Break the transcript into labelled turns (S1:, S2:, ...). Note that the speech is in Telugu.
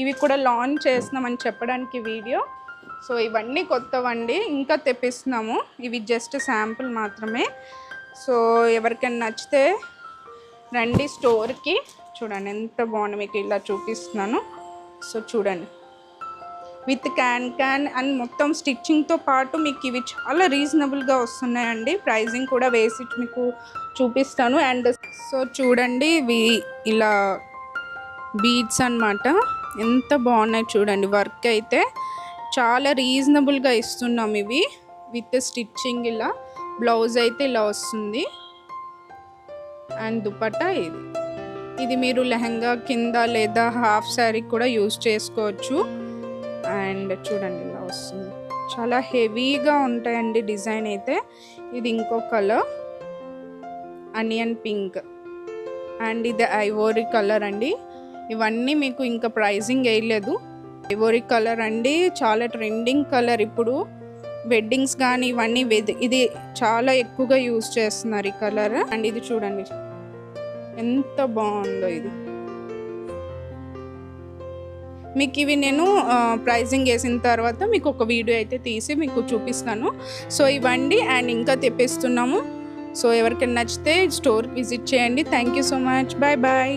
S1: ఇవి కూడా లాంచ్ చేస్తున్నామని చెప్పడానికి వీడియో. సో ఇవన్నీ కొత్తవండి, ఇంకా తెప్పిస్తున్నాము. ఇవి జస్ట్ శాంపుల్ మాత్రమే. సో ఎవరికైనా నచ్చితే రండి స్టోర్కి. చూడండి ఎంత బాగుంది, మీకు ఇలా చూపిస్తున్నాను. సో చూడండి, విత్ క్యాన్ అండ్ మొత్తం స్టిచ్చింగ్తో పాటు మీకు ఇవి చాలా రీజనబుల్గా వస్తున్నాయండి. ప్రైజింగ్ కూడా వేసి మీకు చూపిస్తాను. అండ్ సో చూడండి, ఇవి ఇలా బీడ్స్ అన్నమాట. ఎంత బాగున్నాయి చూడండి. వర్క్ అయితే చాలా రీజనబుల్గా ఇస్తున్నాం. ఇవి విత్ స్టిచ్చింగ్, ఇలా బ్లౌజ్ అయితే ఇలా వస్తుంది. అండ్ దుపట్టా ఇది మీరు లెహంగా కింద లేదా హాఫ్ శారీ కూడా యూజ్ చేసుకోవచ్చు. అండ్ చూడండి ఇలా వస్తుంది, చాలా హెవీగా ఉంటాయండి డిజైన్ అయితే. ఇది ఇంకో కలర్ అనియన్ పింక్ అండ్ ఇది ఐవోరీ కలర్ అండి. ఇవన్నీ మీకు ఇంకా ప్రైజింగ్ వేయలేదు. ఐవోరీ కలర్ అండి, చాలా ట్రెండింగ్ కలర్ ఇప్పుడు. వెడ్డింగ్స్ కానీ ఇవన్నీ ఇది చాలా ఎక్కువగా యూజ్ చేస్తున్నారు ఈ కలర్. అండ్ ఇది చూడండి ఎంత బాగుందో. ఇది మీకు ఇవి నేను ప్రైజింగ్ వేసిన తర్వాత మీకు ఒక వీడియో అయితే తీసి మీకు చూపిస్తాను. సో ఇవ్వండి, అండ్ ఇంకా తెప్పిస్తున్నాము. సో ఎవరికైనా నచ్చితే స్టోర్కి విజిట్ చేయండి. Thank you so much. Bye bye.